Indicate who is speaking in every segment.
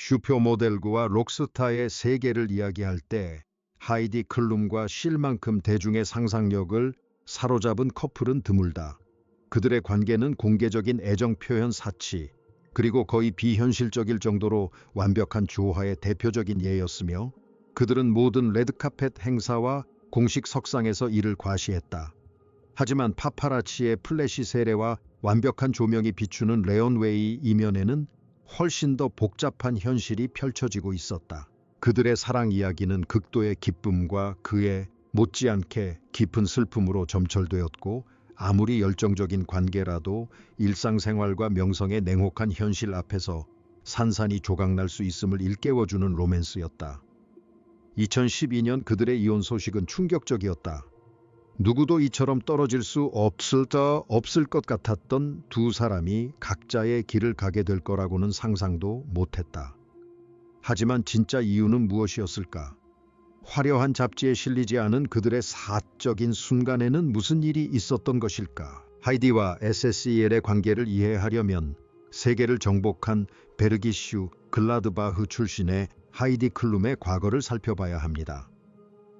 Speaker 1: 슈퍼모델과 록스타의 세계를 이야기할 때 하이디 클룸과 실만큼 대중의 상상력을 사로잡은 커플은 드물다. 그들의 관계는 공개적인 애정 표현 사치, 그리고 거의 비현실적일 정도로 완벽한 조화의 대표적인 예였으며, 그들은 모든 레드카펫 행사와 공식 석상에서 이를 과시했다. 하지만 파파라치의 플래시 세례와 완벽한 조명이 비추는 레온웨이 이면에는 훨씬 더 복잡한 현실이 펼쳐지고 있었다. 그들의 사랑 이야기는 극도의 기쁨과 그의 못지않게 깊은 슬픔으로 점철되었고, 아무리 열정적인 관계라도 일상생활과 명성의 냉혹한 현실 앞에서 산산이 조각날 수 있음을 일깨워주는 로맨스였다. 2012년 그들의 이혼 소식은 충격적이었다. 누구도 이처럼 떨어질 수 없을 것 같았던 두 사람이 각자의 길을 가게 될 거라고는 상상도 못했다. 하지만 진짜 이유는 무엇이었을까? 화려한 잡지에 실리지 않은 그들의 사적인 순간에는 무슨 일이 있었던 것일까? 하이디와 SSEL의 관계를 이해하려면 세계를 정복한 베르기슈 글라드바흐 출신의 하이디 클룸의 과거를 살펴봐야 합니다.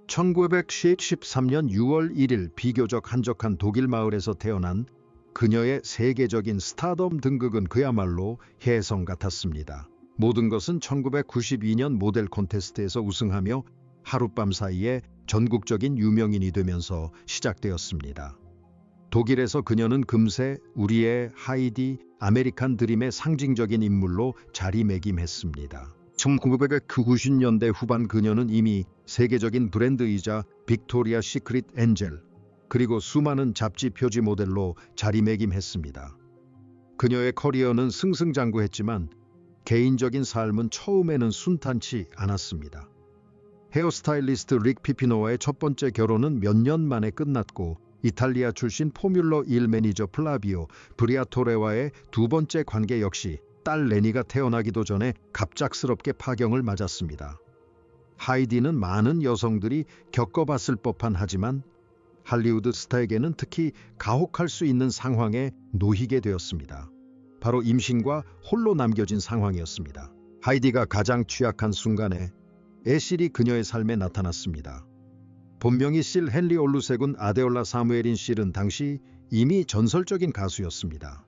Speaker 1: 1913년 6월 1일 비교적 한적한 독일 마을에서 태어난 그녀의 세계적인 스타덤 등극은 그야말로 혜성 같았습니다. 모든 것은 1992년 모델 콘테스트에서 우승하며 하룻밤 사이에 전국적인 유명인이 되면서 시작되었습니다. 독일에서 그녀는 금세 우리의 하이디, 아메리칸 드림의 상징적인 인물로 자리매김했습니다. 1990년대 후반 그녀는 이미 세계적인 브랜드이자 빅토리아 시크릿 엔젤, 그리고 수많은 잡지 표지 모델로 자리매김했습니다. 그녀의 커리어는 승승장구했지만 개인적인 삶은 처음에는 순탄치 않았습니다. 헤어스타일리스트 릭 피피노와의 첫 번째 결혼은 몇 년 만에 끝났고, 이탈리아 출신 포뮬러 1 매니저 플라비오 브리아토레와의 두 번째 관계 역시 딸 레니가 태어나기도 전에 갑작스럽게 파경을 맞았습니다. 하이디는 많은 여성들이 겪어봤을 법한 하지만 할리우드 스타에게는 특히 가혹할 수 있는 상황에 놓이게 되었습니다. 바로 임신과 홀로 남겨진 상황이었습니다. 하이디가 가장 취약한 순간에 애실이 그녀의 삶에 나타났습니다. 본명이 실 헨리 올루세군 아데올라 사무엘인 실은 당시 이미 전설적인 가수였습니다.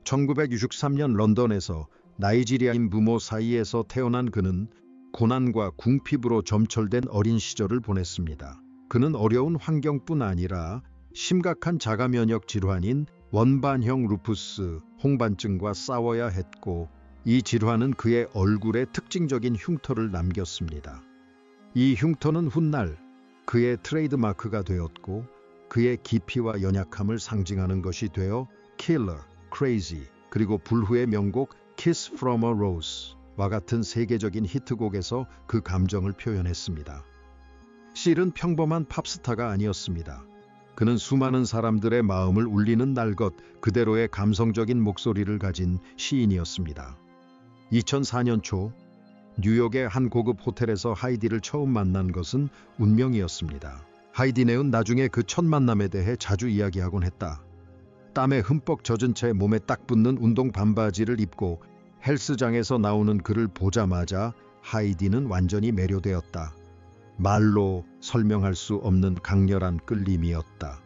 Speaker 1: 1963년 런던에서 나이지리아인 부모 사이에서 태어난 그는 고난과 궁핍으로 점철된 어린 시절을 보냈습니다. 그는 어려운 환경뿐 아니라 심각한 자가 면역 질환인 원반형 루푸스, 홍반증과 싸워야 했고, 이 질환은 그의 얼굴에 특징적인 흉터를 남겼습니다. 이 흉터는 훗날 그의 트레이드마크가 되었고, 그의 깊이와 연약함을 상징하는 것이 되어 Killer, Crazy, 그리고 불후의 명곡 Kiss from a Rose와 같은 세계적인 히트곡에서 그 감정을 표현했습니다. 실은 평범한 팝스타가 아니었습니다. 그는 수많은 사람들의 마음을 울리는 날것 그대로의 감성적인 목소리를 가진 시인이었습니다. 2004년 초 뉴욕의 한 고급 호텔에서 하이디를 처음 만난 것은 운명이었습니다. 하이디네은 나중에 그 첫 만남에 대해 자주 이야기하곤 했다. 땀에 흠뻑 젖은 채 몸에 딱 붙는 운동 반바지를 입고 헬스장에서 나오는 그를 보자마자 하이디는 완전히 매료되었다. 말로 설명할 수 없는 강렬한 끌림이었다.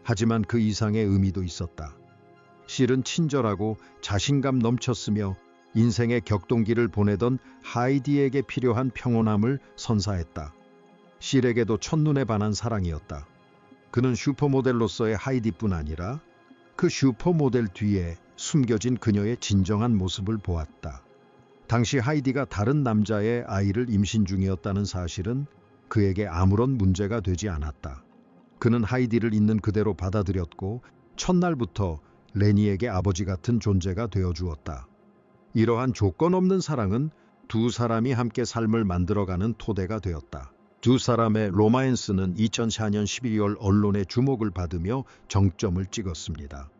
Speaker 1: 하지만 그 이상의 의미도 있었다. 실은 친절하고 자신감 넘쳤으며 인생의 격동기를 보내던 하이디에게 필요한 평온함을 선사했다. 실에게도 첫눈에 반한 사랑이었다. 그는 슈퍼모델로서의 하이디뿐 아니라 그 슈퍼모델 뒤에 숨겨진 그녀의 진정한 모습을 보았다. 당시 하이디가 다른 남자의 아이를 임신 중이었다는 사실은 그에게 아무런 문제가 되지 않았다. 그는 하이디를 있는 그대로 받아들였고 첫날부터 레니에게 아버지 같은 존재가 되어주었다. 이러한 조건 없는 사랑은 두 사람이 함께 삶을 만들어가는 토대가 되었다. 두 사람의 로마인스는 2004년 12월 언론의 주목을 받으며 정점을 찍었습니다.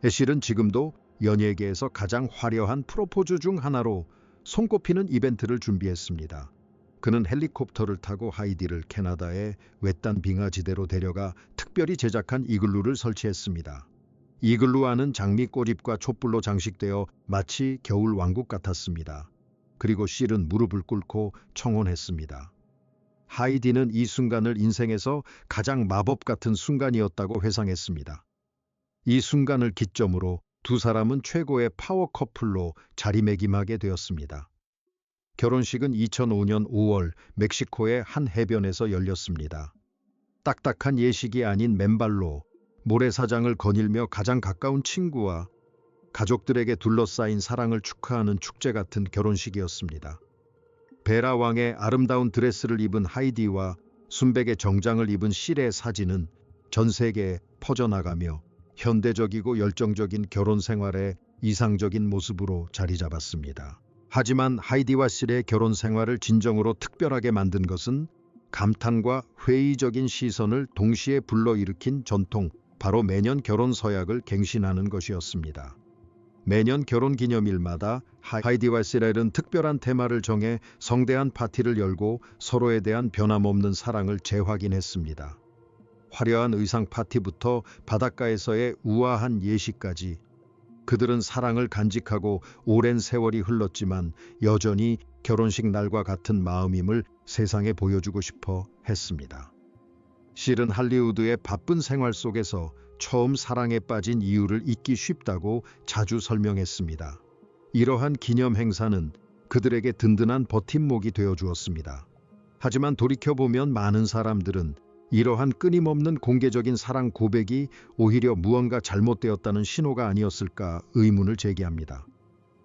Speaker 1: 애실은 지금도 연예계에서 가장 화려한 프로포즈 중 하나로 손꼽히는 이벤트를 준비했습니다. 그는 헬리콥터를 타고 하이디를 캐나다의 외딴 빙하지대로 데려가 특별히 제작한 이글루를 설치했습니다. 이글루 안은 장미 꽃잎과 촛불로 장식되어 마치 겨울 왕국 같았습니다. 그리고 실은 무릎을 꿇고 청혼했습니다. 하이디는 이 순간을 인생에서 가장 마법 같은 순간이었다고 회상했습니다. 이 순간을 기점으로 두 사람은 최고의 파워 커플로 자리매김하게 되었습니다. 결혼식은 2005년 5월 멕시코의 한 해변에서 열렸습니다. 딱딱한 예식이 아닌 맨발로 모래사장을 거닐며 가장 가까운 친구와 가족들에게 둘러싸인 사랑을 축하하는 축제 같은 결혼식이었습니다. 베라 왕의 아름다운 드레스를 입은 하이디와 순백의 정장을 입은 실의 사진은 전 세계에 퍼져나가며 현대적이고 열정적인 결혼 생활의 이상적인 모습으로 자리 잡았습니다. 하지만 하이디와 실의 결혼 생활을 진정으로 특별하게 만든 것은 감탄과 회의적인 시선을 동시에 불러일으킨 전통, 바로 매년 결혼 서약을 갱신하는 것이었습니다. 매년 결혼 기념일마다 하이디와 실은 특별한 테마를 정해 성대한 파티를 열고 서로에 대한 변함없는 사랑을 재확인했습니다. 화려한 의상 파티부터 바닷가에서의 우아한 예식까지 그들은 사랑을 간직하고 오랜 세월이 흘렀지만 여전히 결혼식 날과 같은 마음임을 세상에 보여주고 싶어 했습니다. 실은 할리우드의 바쁜 생활 속에서 처음 사랑에 빠진 이유를 잊기 쉽다고 자주 설명했습니다. 이러한 기념 행사는 그들에게 든든한 버팀목이 되어 주었습니다. 하지만 돌이켜보면 많은 사람들은 이러한 끊임없는 공개적인 사랑 고백이 오히려 무언가 잘못되었다는 신호가 아니었을까 의문을 제기합니다.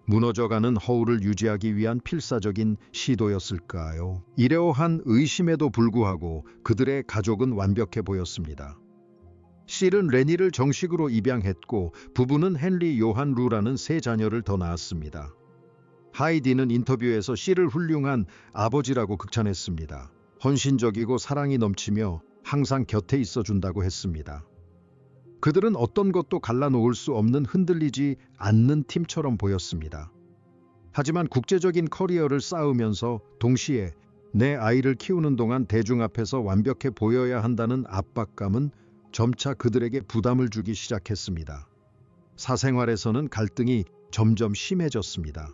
Speaker 1: 무너져가는 허울을 유지하기 위한 필사적인 시도였을까요? 이러한 의심에도 불구하고 그들의 가족은 완벽해 보였습니다. 실은 레니를 정식으로 입양했고 부부는 헨리 요한 루라는 세 자녀를 더 낳았습니다. 하이디는 인터뷰에서 실을 훌륭한 아버지라고 극찬했습니다. 헌신적이고 사랑이 넘치며 항상 곁에 있어준다고 했습니다. 그들은 어떤 것도 갈라놓을 수 없는 흔들리지 않는 팀처럼 보였습니다. 하지만 국제적인 커리어를 쌓으면서 동시에 내 아이를 키우는 동안 대중 앞에서 완벽해 보여야 한다는 압박감은 점차 그들에게 부담을 주기 시작했습니다. 사생활에서는 갈등이 점점 심해졌습니다.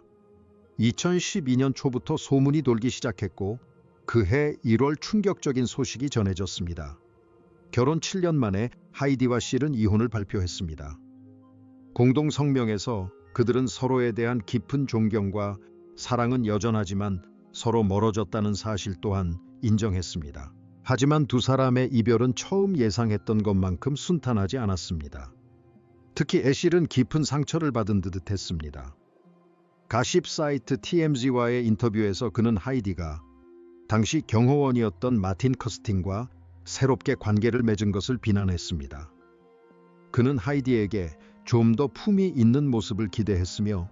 Speaker 1: 2012년 초부터 소문이 돌기 시작했고 그해 1월 충격적인 소식이 전해졌습니다. 결혼 7년 만에 하이디와 실은 이혼을 발표했습니다. 공동 성명에서 그들은 서로에 대한 깊은 존경과 사랑은 여전하지만 서로 멀어졌다는 사실 또한 인정했습니다. 하지만 두 사람의 이별은 처음 예상했던 것만큼 순탄하지 않았습니다. 특히 애실은 깊은 상처를 받은 듯 했습니다. 가십 사이트 TMZ와의 인터뷰에서 그는 하이디가 당시 경호원이었던 마틴 커스팅과 새롭게 관계를 맺은 것을 비난했습니다. 그는 하이디에게 좀 더 품이 있는 모습을 기대했으며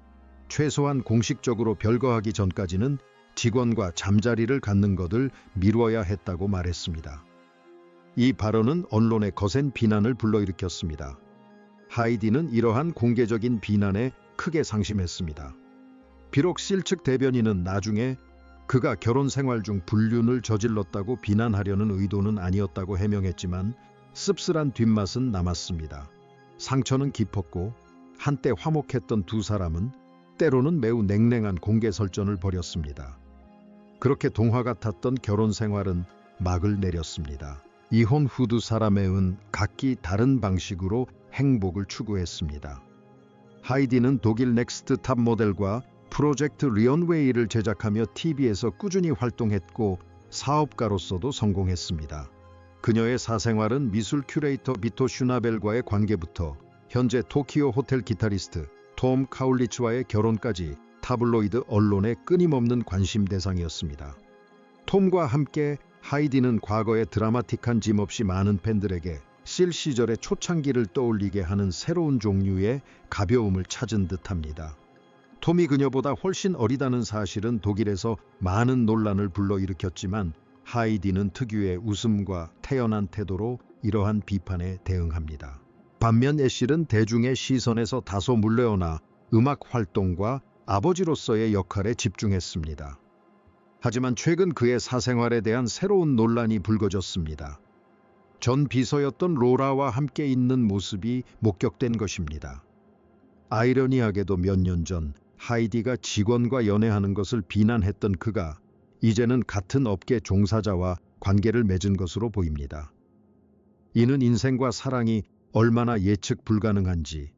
Speaker 1: 최소한 공식적으로 별거하기 전까지는 직원과 잠자리를 갖는 것을 미루어야 했다고 말했습니다. 이 발언은 언론의 거센 비난을 불러일으켰습니다. 하이디는 이러한 공개적인 비난에 크게 상심했습니다. 비록 실 측 대변인은 나중에 그가 결혼 생활 중 불륜을 저질렀다고 비난하려는 의도는 아니었다고 해명했지만 씁쓸한 뒷맛은 남았습니다. 상처는 깊었고 한때 화목했던 두 사람은 때로는 매우 냉랭한 공개 설전을 벌였습니다. 그렇게 동화 같았던 결혼 생활은 막을 내렸습니다. 이혼 후 두 사람은 각기 다른 방식으로 행복을 추구했습니다. 하이디는 독일 넥스트 탑 모델과 프로젝트 리언웨이를 제작하며 TV에서 꾸준히 활동했고 사업가로서도 성공했습니다. 그녀의 사생활은 미술 큐레이터 비토 슈나벨과의 관계부터 현재 토키오 호텔 기타리스트 톰 카울리츠와의 결혼까지 타블로이드 언론의 끊임없는 관심 대상이었습니다. 톰과 함께 하이디는 과거의 드라마틱한 짐 없이 많은 팬들에게 실 시절의 초창기를 떠올리게 하는 새로운 종류의 가벼움을 찾은 듯합니다. 톰이 그녀보다 훨씬 어리다는 사실은 독일에서 많은 논란을 불러일으켰지만 하이디는 특유의 웃음과 태연한 태도로 이러한 비판에 대응합니다. 반면 애실은 대중의 시선에서 다소 물러나 음악 활동과 아버지로서의 역할에 집중했습니다. 하지만 최근 그의 사생활에 대한 새로운 논란이 불거졌습니다. 전 비서였던 로라와 함께 있는 모습이 목격된 것입니다. 아이러니하게도 몇 년 전 하이디가 직원과 연애하는 것을 비난했던 그가 이제는 같은 업계 종사자와 관계를 맺은 것으로 보입니다. 이는 인생과 사랑이 얼마나 예측 불가능한지,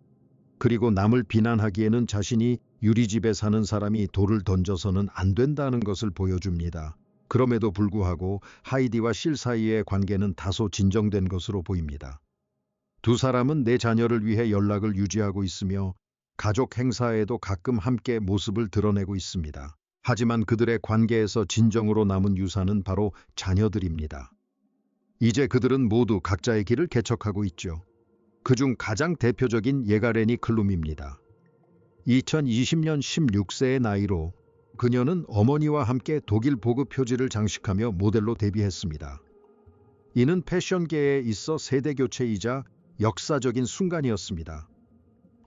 Speaker 1: 그리고 남을 비난하기에는 자신이 유리집에 사는 사람이 돌을 던져서는 안 된다는 것을 보여줍니다. 그럼에도 불구하고 하이디와 실 사이의 관계는 다소 진정된 것으로 보입니다. 두 사람은 내 자녀를 위해 연락을 유지하고 있으며 가족 행사에도 가끔 함께 모습을 드러내고 있습니다. 하지만 그들의 관계에서 진정으로 남은 유산은 바로 자녀들입니다. 이제 그들은 모두 각자의 길을 개척하고 있죠. 그중 가장 대표적인 예가 레니 클룸입니다. 2020년 16세의 나이로 그녀는 어머니와 함께 독일 보급 표지를 장식하며 모델로 데뷔했습니다. 이는 패션계에 있어 세대교체이자 역사적인 순간이었습니다.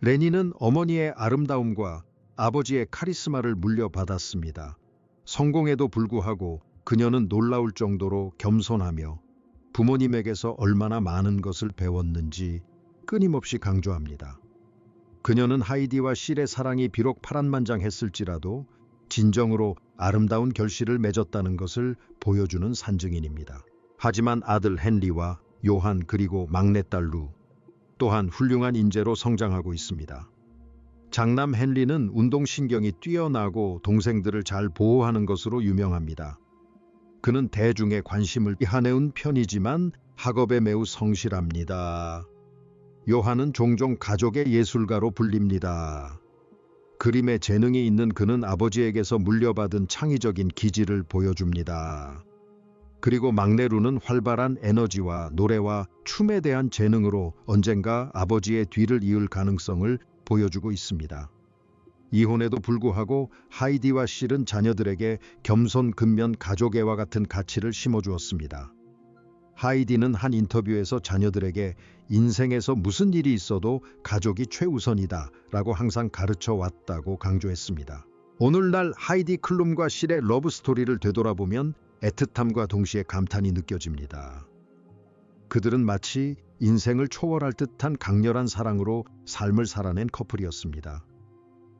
Speaker 1: 레니는 어머니의 아름다움과 아버지의 카리스마를 물려받았습니다. 성공에도 불구하고 그녀는 놀라울 정도로 겸손하며 부모님에게서 얼마나 많은 것을 배웠는지 끊임없이 강조합니다. 그녀는 하이디와 실의 사랑이 비록 파란만장했을지라도 진정으로 아름다운 결실을 맺었다는 것을 보여주는 산증인입니다. 하지만 아들 헨리와 요한 그리고 막내딸 루 또한 훌륭한 인재로 성장하고 있습니다. 장남 헨리는 운동신경이 뛰어나고 동생들을 잘 보호하는 것으로 유명합니다. 그는 대중의 관심을 한해운 편이지만 학업에 매우 성실합니다. 요한은 종종 가족의 예술가로 불립니다. 그림에 재능이 있는 그는 아버지에게서 물려받은 창의적인 기질을 보여줍니다. 그리고 막내 루는 활발한 에너지와 노래와 춤에 대한 재능으로 언젠가 아버지의 뒤를 이을 가능성을 보여주고 있습니다. 이혼에도 불구하고 하이디와 실은 자녀들에게 겸손, 근면, 가족애와 같은 가치를 심어주었습니다. 하이디는 한 인터뷰에서 자녀들에게 인생에서 무슨 일이 있어도 가족이 최우선이다 라고 항상 가르쳐 왔다고 강조했습니다. 오늘날 하이디 클룸과 실의 러브스토리를 되돌아보면 애틋함과 동시에 감탄이 느껴집니다. 그들은 마치 인생을 초월할 듯한 강렬한 사랑으로 삶을 살아낸 커플이었습니다.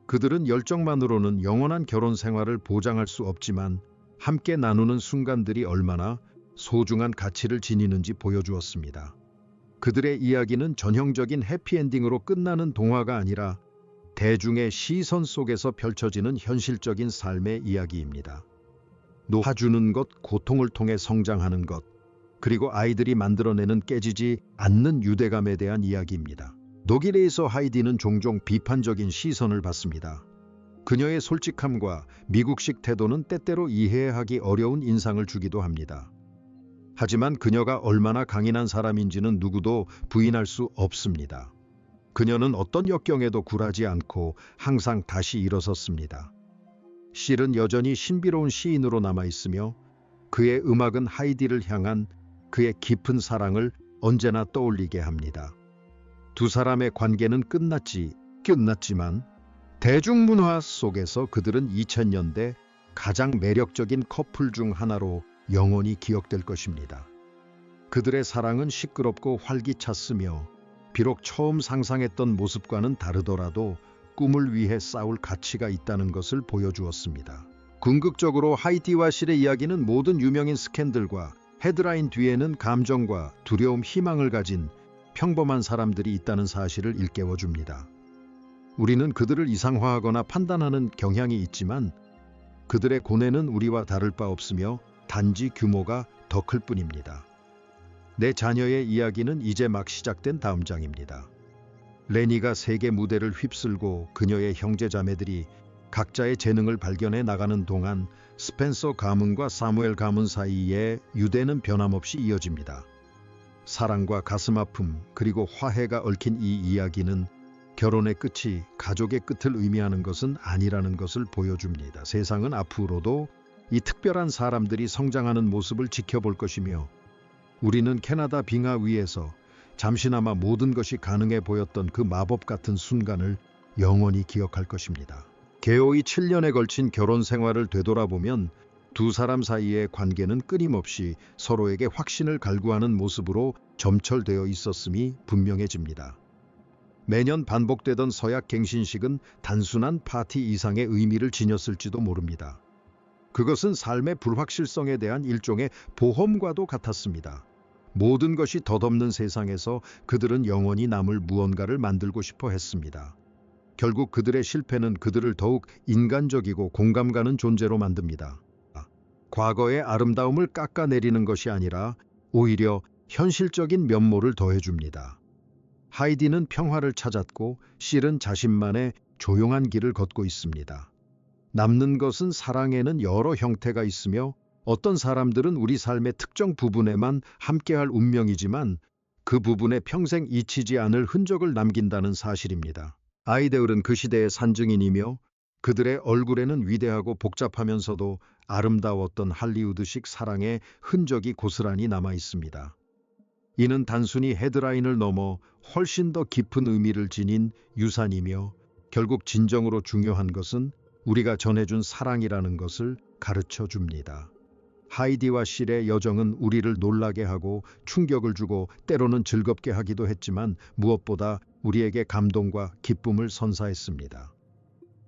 Speaker 1: 그들은 열정만으로는 영원한 결혼 생활을 보장할 수 없지만 함께 나누는 순간들이 얼마나 소중한 가치를 지니는지 보여주었습니다. 그들의 이야기는 전형적인 해피엔딩으로 끝나는 동화가 아니라 대중의 시선 속에서 펼쳐지는 현실적인 삶의 이야기입니다. 놓아주는 것, 고통을 통해 성장하는 것, 그리고 아이들이 만들어내는 깨지지 않는 유대감에 대한 이야기입니다. 독일에서 하이디는 종종 비판적인 시선을 받습니다. 그녀의 솔직함과 미국식 태도는 때때로 이해하기 어려운 인상을 주기도 합니다. 하지만 그녀가 얼마나 강인한 사람인지는 누구도 부인할 수 없습니다. 그녀는 어떤 역경에도 굴하지 않고 항상 다시 일어섰습니다. 실은 여전히 신비로운 시인으로 남아있으며 그의 음악은 하이디를 향한 그의 깊은 사랑을 언제나 떠올리게 합니다. 두 사람의 관계는 끝났지만 대중문화 속에서 그들은 2000년대 가장 매력적인 커플 중 하나로 영원히 기억될 것입니다. 그들의 사랑은 시끄럽고 활기찼으며 비록 처음 상상했던 모습과는 다르더라도 꿈을 위해 싸울 가치가 있다는 것을 보여주었습니다. 궁극적으로 하이디와 실의 이야기는 모든 유명인 스캔들과 헤드라인 뒤에는 감정과 두려움, 희망을 가진 평범한 사람들이 있다는 사실을 일깨워줍니다. 우리는 그들을 이상화하거나 판단하는 경향이 있지만 그들의 고뇌는 우리와 다를 바 없으며 단지 규모가 더 클 뿐입니다. 내 자녀의 이야기는 이제 막 시작된 다음 장입니다. 레니가 세계 무대를 휩쓸고 그녀의 형제자매들이 각자의 재능을 발견해 나가는 동안 스펜서 가문과 사무엘 가문 사이의 유대는 변함없이 이어집니다. 사랑과 가슴 아픔 그리고 화해가 얽힌 이 이야기는 결혼의 끝이 가족의 끝을 의미하는 것은 아니라는 것을 보여줍니다. 세상은 앞으로도 이 특별한 사람들이 성장하는 모습을 지켜볼 것이며 우리는 캐나다 빙하 위에서 잠시나마 모든 것이 가능해 보였던 그 마법 같은 순간을 영원히 기억할 것입니다. 개호의 7년에 걸친 결혼 생활을 되돌아보면 두 사람 사이의 관계는 끊임없이 서로에게 확신을 갈구하는 모습으로 점철되어 있었음이 분명해집니다. 매년 반복되던 서약 갱신식은 단순한 파티 이상의 의미를 지녔을지도 모릅니다. 그것은 삶의 불확실성에 대한 일종의 보험과도 같았습니다. 모든 것이 덧없는 세상에서 그들은 영원히 남을 무언가를 만들고 싶어 했습니다. 결국 그들의 실패는 그들을 더욱 인간적이고 공감 가는 존재로 만듭니다. 과거의 아름다움을 깎아내리는 것이 아니라 오히려 현실적인 면모를 더해줍니다. 하이디는 평화를 찾았고 실은 자신만의 조용한 길을 걷고 있습니다. 남는 것은 사랑에는 여러 형태가 있으며 어떤 사람들은 우리 삶의 특정 부분에만 함께할 운명이지만 그 부분에 평생 잊히지 않을 흔적을 남긴다는 사실입니다. 아이들은 그 시대의 산증인이며 그들의 얼굴에는 위대하고 복잡하면서도 아름다웠던 할리우드식 사랑의 흔적이 고스란히 남아 있습니다. 이는 단순히 헤드라인을 넘어 훨씬 더 깊은 의미를 지닌 유산이며 결국 진정으로 중요한 것은 우리가 전해준 사랑이라는 것을 가르쳐 줍니다. 하이디와 실의 여정은 우리를 놀라게 하고 충격을 주고 때로는 즐겁게 하기도 했지만 무엇보다 우리에게 감동과 기쁨을 선사했습니다.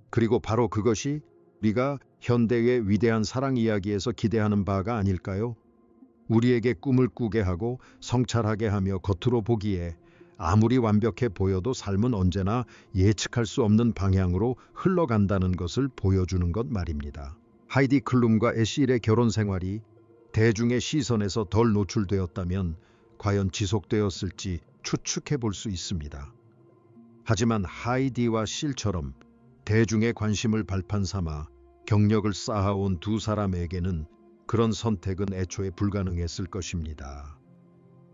Speaker 1: 그리고 바로 그것이 우리가 현대의 위대한 사랑 이야기에서 기대하는 바가 아닐까요? 우리에게 꿈을 꾸게 하고 성찰하게 하며 겉으로 보기에 아무리 완벽해 보여도 삶은 언제나 예측할 수 없는 방향으로 흘러간다는 것을 보여주는 것 말입니다. 하이디 클룸과 애쉬일의 결혼 생활이 대중의 시선에서 덜 노출되었다면 과연 지속되었을지 추측해 볼 수 있습니다. 하지만 하이디와 실처럼 대중의 관심을 발판 삼아 경력을 쌓아온 두 사람에게는 그런 선택은 애초에 불가능했을 것입니다.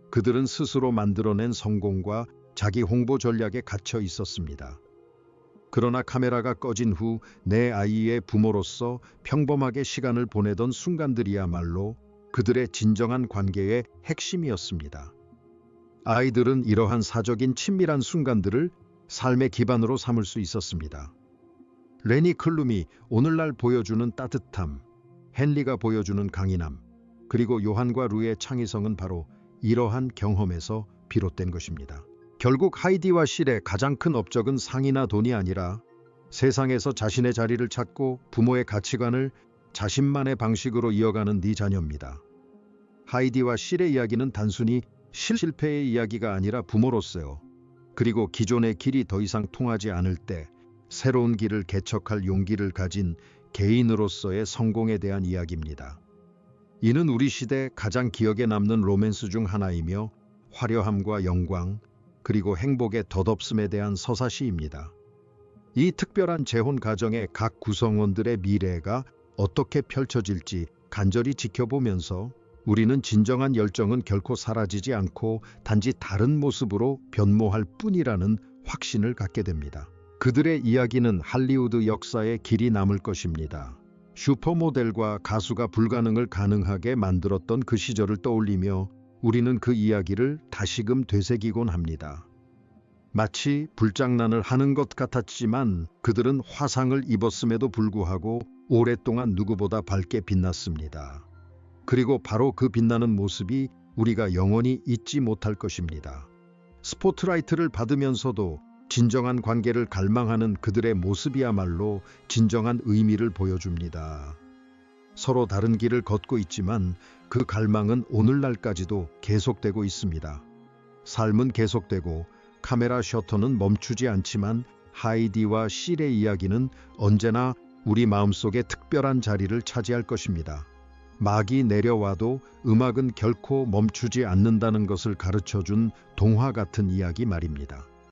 Speaker 1: 그들은 스스로 만들어낸 성공과 자기 홍보 전략에 갇혀 있었습니다. 그러나 카메라가 꺼진 후 내 아이의 부모로서 평범하게 시간을 보내던 순간들이야말로 그들의 진정한 관계의 핵심이었습니다. 아이들은 이러한 사적인 친밀한 순간들을 삶의 기반으로 삼을 수 있었습니다. 레니 클룸이 오늘날 보여주는 따뜻함, 헨리가 보여주는 강인함, 그리고 요한과 루의 창의성은 바로 이러한 경험에서 비롯된 것입니다. 결국 하이디와 실의 가장 큰 업적은 상이나 돈이 아니라 세상에서 자신의 자리를 찾고 부모의 가치관을 자신만의 방식으로 이어가는 네 자녀입니다. 하이디와 실의 이야기는 단순히 실패의 이야기가 아니라 부모로서요. 그리고 기존의 길이 더 이상 통하지 않을 때 새로운 길을 개척할 용기를 가진 개인으로서의 성공에 대한 이야기입니다. 이는 우리 시대 가장 기억에 남는 로맨스 중 하나이며 화려함과 영광, 그리고 행복의 덧없음에 대한 서사시입니다. 이 특별한 재혼 가정의 각 구성원들의 미래가 어떻게 펼쳐질지 간절히 지켜보면서 우리는 진정한 열정은 결코 사라지지 않고 단지 다른 모습으로 변모할 뿐이라는 확신을 갖게 됩니다. 그들의 이야기는 할리우드 역사에 길이 남을 것입니다. 슈퍼모델과 가수가 불가능을 가능하게 만들었던 그 시절을 떠올리며 우리는 그 이야기를 다시금 되새기곤 합니다. 마치 불장난을 하는 것 같았지만 그들은 화상을 입었음에도 불구하고 오랫동안 누구보다 밝게 빛났습니다. 그리고 바로 그 빛나는 모습이 우리가 영원히 잊지 못할 것입니다. 스포트라이트를 받으면서도 진정한 관계를 갈망하는 그들의 모습이야말로 진정한 의미를 보여줍니다. 서로 다른 길을 걷고 있지만 그 갈망은 오늘날까지도 계속되고 있습니다. 삶은 계속되고 카메라 셔터는 멈추지 않지만 하이디와 실의 이야기는 언제나 우리 마음속에 특별한 자리를 차지할 것입니다. 막이 내려와도 음악은 결코 멈추지 않는다는 것을 가르쳐준 동화 같은 이야기 말입니다.